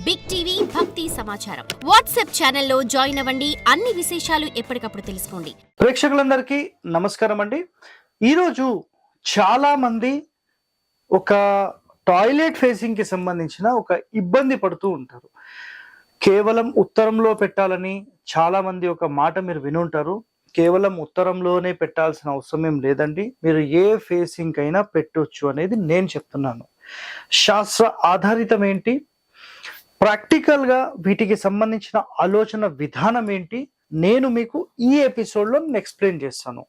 Big TV భక్తి సమాచారం WhatsApp ఛానల్లో జాయిన్ అవ్వండి. అన్ని విశేషాలు ఎప్పటికప్పుడు తెలుసుకోండి. ప్రేక్షకులందరికీ నమస్కారం అండి. ఈరోజు చాలా మంది ఒక టాయిలెట్ ఫేసింగ్ కి సంబంధించిన ఒక ఇబ్బంది పడుతూ ఉంటారు. కేవలం ఉత్తరంలో పెట్టాలని చాలా మంది ఒక మాట మీరు వినుంటారు. కేవలం ఉత్తరంలోనే పెట్టాల్సిన అవసరం ఏం లేదండి. మీరు ఏ ఫేసింగ్ అయినా పెట్టొచ్చు అనేది నేను చెప్తున్నాను. శాస్త్ర ఆధారితం ఏంటి, ప్రాక్టికల్ గా వీటికి సంబంధించిన ఆలోచన విధానం ఏంటి, నేను మీకు ఈ ఎపిసోడ్లో ఎక్స్ప్లెయిన్ చేస్తాను.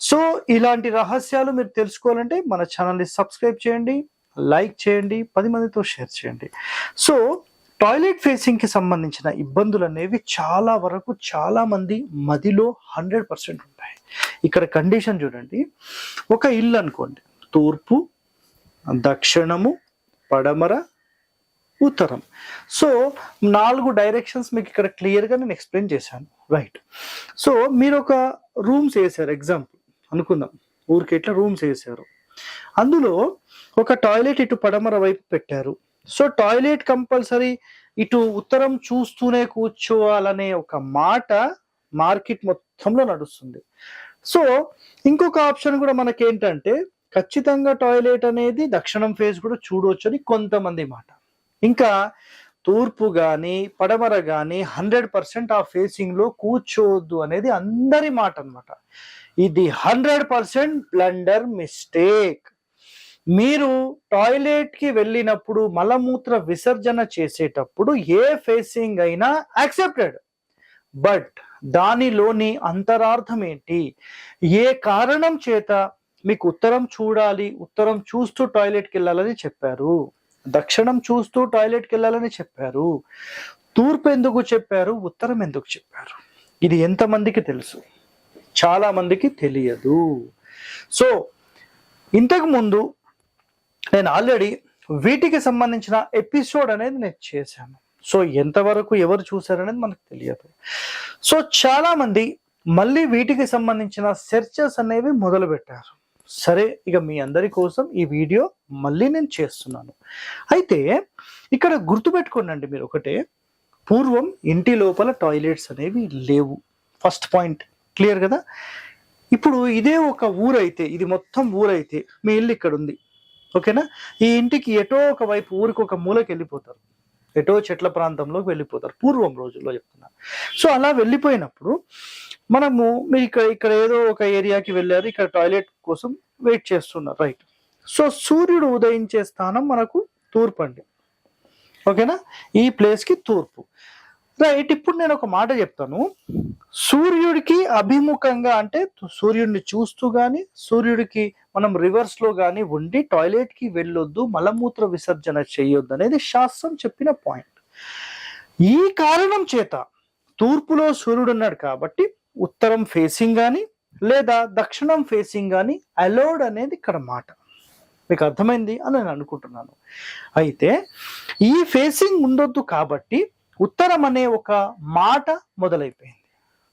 సో ఇలాంటి రహస్యాలు మీరు తెలుసుకోవాలంటే మన ఛానల్ని సబ్స్క్రైబ్ చేయండి, లైక్ చేయండి, 10 మందితో షేర్ చేయండి. సో టాయిలెట్ ఫేసింగ్ కి సంబంధించిన ఇబ్బందులు అనేవి చాలా వరకు చాలా మంది మదిలో 100% ఉంటాయి. ఇక్కడ కండిషన్ చూడండి. ఒక ఇల్లు అనుకోండి, తూర్పు, దక్షిణము, పడమర, ఉత్తరం. సో 4 డైరెక్షన్స్ మీకు ఇక్కడ క్లియర్గా నేను ఎక్స్ప్లెయిన్ చేశాను, రైట్? సో మీరు ఒక రూమ్స్ వేసారు, ఎగ్జాంపుల్ అనుకుందాం, ఊరికి ఇట్లా రూమ్స్ వేసారు. అందులో ఒక టాయిలెట్ ఇటు పడమర వైపు పెట్టారు. సో టాయిలెట్ కంపల్సరీ ఇటు ఉత్తరం చూస్తూనే కూర్చోవాలనే ఒక మాట మార్కెట్ మొత్తంలో నడుస్తుంది. సో ఇంకొక ఆప్షన్ కూడా మనకేంటంటే ఖచ్చితంగా టాయిలెట్ అనేది దక్షిణం ఫేస్ కూడా చూడవచ్చు అని కొంతమంది మాట. ఇంకా తూర్పు కానీ పడమర కానీ 100% ఆ ఫేసింగ్ లో కూర్చోవద్దు అనేది అందరి మాట అన్నమాట. ఇది 100% బ్లండర్ మిస్టేక్. మీరు టాయిలెట్ కి వెళ్ళినప్పుడు మలమూత్ర విసర్జన చేసేటప్పుడు ఏ ఫేసింగ్ అయినా యాక్సెప్టెడ్, బట్ దానిలోని అంతరార్థం ఏంటి, ఏ కారణం చేత మీకు ఉత్తరం చూడాలి, ఉత్తరం చూస్తూ టాయిలెట్కి వెళ్ళాలని చెప్పారు, దక్షిణం చూస్తూ టాయిలెట్కి వెళ్ళాలని చెప్పారు, తూర్పు ఎందుకు చెప్పారు, ఉత్తరం ఎందుకు చెప్పారు, ఇది ఎంతమందికి తెలుసు? చాలా మందికి తెలియదు. సో ఇంతకు ముందు నేను ఆల్రెడీ వీటికి సంబంధించిన ఎపిసోడ్ అనేది నేను చేశాను. సో ఎంతవరకు ఎవరు చూసారనేది మనకు తెలియదు. సో చాలా మంది మళ్ళీ వీటికి సంబంధించిన సెర్చెస్ అనేవి మొదలు పెట్టారు. సరే, ఇక మీ అందరి కోసం ఈ వీడియో మళ్ళీ నేను చేస్తున్నాను. అయితే ఇక్కడ గుర్తుపెట్టుకోండి మీరు ఒకటే, పూర్వం ఇంటి లోపల టాయిలెట్స్ అనేవి లేవు. ఫస్ట్ పాయింట్ క్లియర్ కదా. ఇప్పుడు ఇదే ఒక ఊరైతే, ఇది మొత్తం ఊరైతే, మీ ఇల్లు ఇక్కడ ఉంది, ఓకేనా? ఈ ఇంటికి ఎటో ఒక వైపు ఊరికి ఒక మూలకి వెళ్ళిపోతారు, ఎటో చెట్ల ప్రాంతంలోకి వెళ్ళిపోతారు, పూర్వం రోజుల్లో చెప్తున్నా. సో అలా వెళ్ళిపోయినప్పుడు మనము మీరు ఇక్కడ ఏదో ఒక ఏరియాకి వెళ్ళారు, ఇక్కడ టాయిలెట్ కోసం వెయిట్ చేస్తున్నారు, రైట్? సో సూర్యుడు ఉదయించే స్థానం మనకు తూర్పు అండి, ఓకేనా? ఈ ప్లేస్కి తూర్పు, రైట్? ఇప్పుడు నేను ఒక మాట చెప్తాను. సూర్యుడికి అభిముఖంగా అంటే సూర్యుడిని చూస్తూ కానీ సూర్యుడికి మనం రివర్స్ లో కానీ ఉండి టాయిలెట్ కి వెళ్ళొద్దు, మలమూత్ర విసర్జన చేయొద్దు అనేది శాస్త్రం చెప్పిన పాయింట్. ఈ కారణం చేత తూర్పులో సూర్యుడు ఉన్నాడు కాబట్టి ఉత్తరం ఫేసింగ్ కానీ లేదా దక్షిణం ఫేసింగ్ కానీ అలౌడ్ అనేది ఇక్కడ మాట. మీకు అర్థమైంది అని నేను అనుకుంటున్నాను. అయితే ఈ ఫేసింగ్ ఉండొద్దు కాబట్టి ఉత్తరం అనే ఒక మాట మొదలైపోయింది,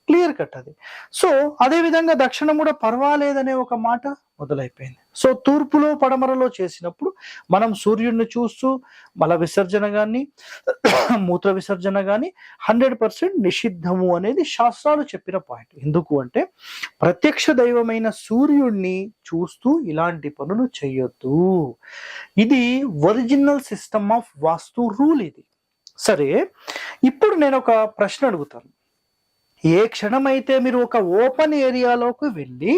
క్లియర్ కట్ అది. సో అదే విధంగా దక్షిణం కూడా పర్వాలేదనే ఒక మాట మొదలైపోయింది. సో తూర్పులో పడమరలో చేసినప్పుడు మనం సూర్యుడిని చూస్తూ మల విసర్జన కానీ మూత్ర విసర్జన కానీ 100% నిషిద్ధము అనేది శాస్త్రాలు చెప్పిన పాయింట్. ఎందుకు అంటే ప్రత్యక్ష దైవమైన సూర్యుడిని చూస్తూ ఇలాంటి పనులు చేయొద్దు. ఇది original system of vastu rule ఇది. సరే, ఇప్పుడు నేను ఒక ప్రశ్న అడుగుతాను. ఏ క్షణమైతే మీరు ఒక ఓపెన్ ఏరియాలోకి వెళ్ళి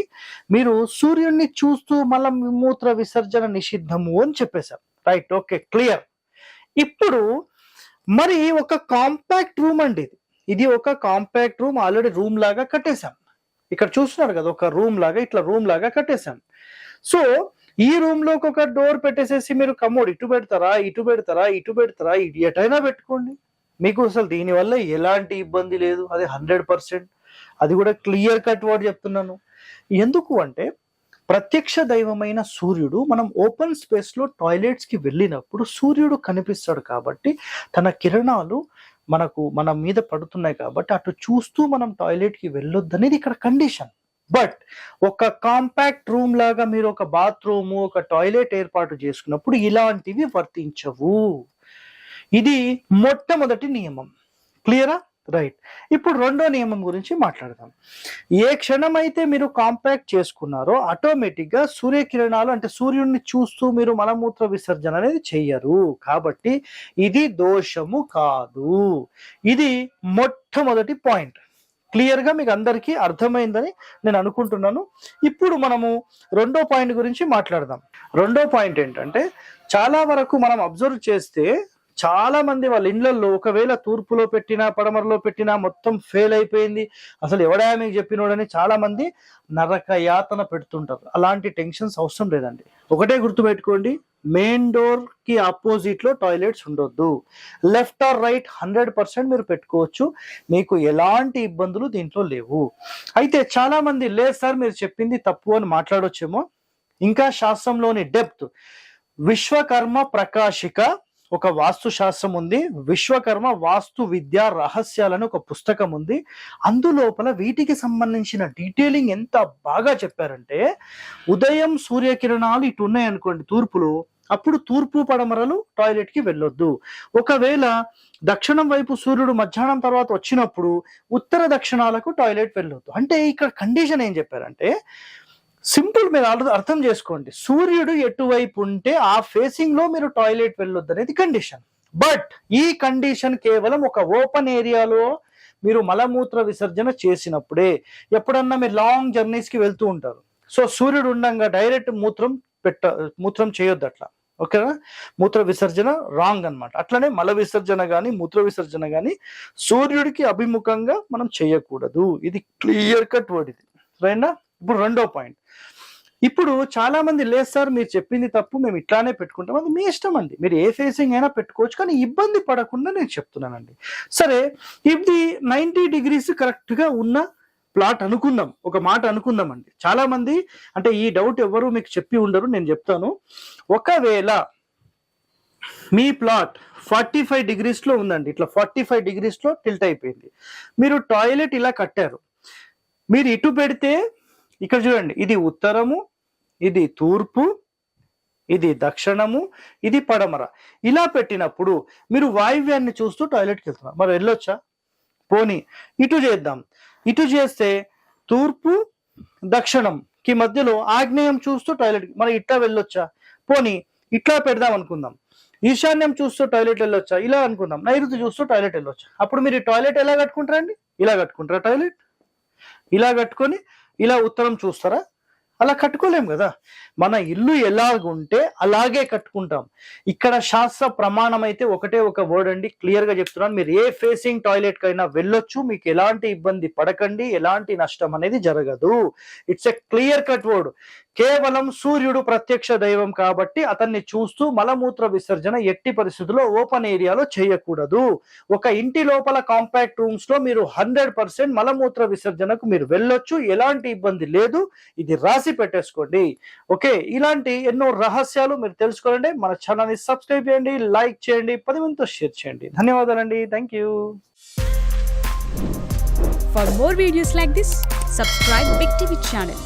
మీరు సూర్యుడిని చూస్తూ మళ్ళీ మూత్ర విసర్జన నిషిద్ధము అని చెప్పేశారు, రైట్? Okay, clear. ఇప్పుడు మరి ఒక కాంపాక్ట్ రూమ్ అండి ఇది. ఇది ఒక కాంపాక్ట్ రూమ్, ఆల్రెడీ రూమ్ లాగా కట్టేశాం. ఇక్కడ చూస్తున్నారు కదా, ఒక రూమ్ లాగా, ఇట్లా రూమ్ లాగా కట్టేశాం. సో ఈ రూమ్ లోకి ఒక డోర్ పెట్టేసేసి మీరు కమోడ్ ఇటు పెడతారా, ఇటు పెడతారా, ఇటు పెడతారా, ఎటైనా పెట్టుకోండి, మీకు అసలు దీనివల్ల ఎలాంటి ఇబ్బంది లేదు. అది 100%, అది కూడా క్లియర్ కట్ వర్డ్ చెప్తున్నాను. ఎందుకు అంటే ప్రత్యక్ష దైవమైన సూర్యుడు మనం ఓపెన్ స్పేస్ లో టాయిలెట్స్ కి వెళ్ళినప్పుడు సూర్యుడు కనిపిస్తాడు కాబట్టి తన కిరణాలు మన మీద పడుతున్నాయి కాబట్టి అటు చూస్తూ మనం టాయిలెట్ కి వెళ్ళొద్దనేది ఇక్కడ కండిషన్. బట్ ఒక కాంపాక్ట్ రూమ్ లాగా మీరు ఒక బాత్రూమ్, ఒక టాయిలెట్ ఏర్పాటు చేసుకున్నప్పుడు ఇలాంటివి వర్తించవు. ఇది మొట్టమొదటి నియమం. క్లియరా? రైట్. ఇప్పుడు రెండో నియమం గురించి మాట్లాడదాం. ఏ క్షణమైతే మీరు కాంపాక్ట్ చేసుకున్నారో ఆటోమేటిక్గా సూర్యకిరణాలు అంటే సూర్యుడిని చూస్తూ మీరు మలమూత్ర విసర్జన అనేది చెయ్యరు. కాబట్టి ఇది దోషము కాదు. ఇది మొట్టమొదటి పాయింట్. క్లియర్గా మీకు అందరికీ అర్థమైందని నేను అనుకుంటున్నాను. ఇప్పుడు మనము రెండో పాయింట్ గురించి మాట్లాడదాం. రెండో పాయింట్ ఏంటంటే, చాలా వరకు మనం అబ్జర్వ్ చేస్తే చాలా మంది వాళ్ళ ఇళ్లలో ఒకవేళ తూర్పులో పెట్టినా పడమరలో పెట్టినా మొత్తం ఫెయిల్ అయిపోయింది, అసలు ఎవడా మీకు చెప్పినోడని చాలా మంది నరక యాతన పెడుతుంటారు. అలాంటి టెన్షన్స్ అవసరం లేదండి. ఒకటే గుర్తుపెట్టుకోండి, మెయిన్ డోర్ కి ఆపోజిట్ లో టాయిలెట్స్ ఉండొద్దు. లెఫ్ట్ ఆర్ రైట్ 100% మీరు పెట్టుకోవచ్చు. మీకు ఎలాంటి ఇబ్బందులు దీంట్లో లేవు. అయితే చాలా మంది లేదు సార్ మీరు చెప్పింది తప్పు అని మాట్లాడొచ్చేమో. ఇంకా శాస్త్రంలోని డెప్త్, విశ్వకర్మ ప్రకాశిక ఒక వాస్తు శాస్త్రం ఉంది, విశ్వకర్మ వాస్తు విద్యా రహస్యాలను ఒక పుస్తకం ఉంది. అందులోపల వీటికి సంబంధించిన డీటెయిలింగ్ ఎంత బాగా చెప్పారంటే, ఉదయం సూర్యకిరణాలు ఇటు ఉన్నాయి అనుకోండి తూర్పులో, అప్పుడు తూర్పు పడమరలు టాయిలెట్ కి వెళ్ళొద్దు. ఒకవేళ దక్షిణం వైపు సూర్యుడు మధ్యాహ్నం తర్వాత వచ్చినప్పుడు ఉత్తర దక్షిణాలకు టాయిలెట్ వెళ్ళొద్దు. అంటే ఇక్కడ కండిషన్ ఏం చెప్పారంటే, సింపుల్, మీరు అర్థం చేసుకోండి, సూర్యుడు ఎటువైపు ఉంటే ఆ ఫేసింగ్ లో మీరు టాయిలెట్ వెళ్ళొద్దు అనేది కండిషన్. బట్ ఈ కండిషన్ కేవలం ఒక ఓపెన్ ఏరియాలో మీరు మలమూత్ర విసర్జన చేసినప్పుడే. ఎప్పుడన్నా మీరు లాంగ్ జర్నీస్ కి వెళ్తూ ఉంటారు, సో సూర్యుడు ఉండంగా డైరెక్ట్ మూత్రం చేయొద్దు అట్లా. ఓకేనా? మూత్ర విసర్జన రాంగ్ అన్నమాట. అట్లనే మల విసర్జన కానీ మూత్ర విసర్జన కానీ సూర్యుడికి అభిముఖంగా మనం చేయకూడదు. ఇది క్లియర్ కట్ వర్డ్ ఇది. రైనా? ఇప్పుడు రెండో పాయింట్. ఇప్పుడు చాలా మంది లేదు సార్ మీరు చెప్పింది తప్పు, మేము ఇట్లానే పెట్టుకుంటాం. అది మీ ఇష్టం అండి, మీరు ఏ ఫేసింగ్ అయినా పెట్టుకోవచ్చు, కానీ ఇబ్బంది పడకుండా నేను చెప్తున్నానండి. సరే, ఇది 90 degrees కరెక్ట్ గా ఉన్న ప్లాట్ అనుకుందాం, ఒక మాట అనుకుందాం అండి. చాలా మంది అంటే ఈ డౌట్ ఎవరు మీకు చెప్పి ఉండరు, నేను చెప్తాను. ఒకవేళ మీ ప్లాట్ 45 degrees లో ఉందండి, ఇట్లా 45 degrees లో టిల్ట్ అయిపోయింది, మీరు టాయిలెట్ ఇలా కట్టారు, మీరు ఇటు పెడితే ఇక్కడ చూడండి, ఇది ఉత్తరము, ఇది తూర్పు, ఇది దక్షిణము, ఇది పడమర. ఇలా పెట్టినప్పుడు మీరు వాయువ్యాన్ని చూస్తూ టాయిలెట్కి వెళ్తున్నారు. మరి వెళ్ళొచ్చా? పోనీ ఇటు చేద్దాం. ఇటు చేస్తే తూర్పు దక్షిణంకి మధ్యలో ఆగ్నేయం చూస్తూ టాయిలెట్కి, మరి ఇట్లా వెళ్ళొచ్చా? పోనీ ఇట్లా పెడదాం అనుకుందాం. ఈశాన్యం చూస్తూ టాయిలెట్ వెళ్ళొచ్చా? ఇలా అనుకుందాం. నైరుతి చూస్తూ టాయిలెట్ వెళ్ళొచ్చా? అప్పుడు మీరు టాయిలెట్ ఎలా కట్టుకుంటారండి? ఇలా కట్టుకుంటారా టాయిలెట్? ఇలా కట్టుకొని ఇలా ఉత్తరం చూస్తారా? అలా కట్టుకోలేం కదా. మన ఇల్లు ఎలాగుంటే అలాగే కట్టుకుంటాం. ఇక్కడ శాస్త్ర ప్రమాణం అయితే ఒకటే ఒక వర్డ్ అండి, క్లియర్ గా చెప్తున్నాను. మీరు ఏ ఫేసింగ్ టాయిలెట్ కైనా వెళ్ళొచ్చు, మీకు ఎలాంటి ఇబ్బంది పడకండి, ఎలాంటి నష్టం అనేది జరగదు. It's a clear cut word. కేవలం సూర్యుడు ప్రత్యక్ష దైవం కాబట్టి అతన్ని చూస్తూ మలమూత్ర విసర్జన ఎట్టి పరిస్థితుల్లో ఓపెన్ ఏరియాలో చేయకూడదు. ఒక ఇంటి లోపల కాంపాక్ట్ రూమ్స్ లో మీరు 100% మలమూత్ర విసర్జనకు మీరు వెళ్ళొచ్చు, ఎలాంటి ఇబ్బంది లేదు. ఇది రాసి పెట్టేసుకోండి. ఓకే, ఇలాంటి ఎన్నో రహస్యాలు మీరు తెలుసుకోవాలంటే మన ఛానల్ ని సబ్స్క్రైబ్ చేయండి, లైక్ చేయండి, 10 మందితో షేర్ చేయండి. ధన్యవాదాలండి. Thank you. For more videos like this, subscribe Big TV channel.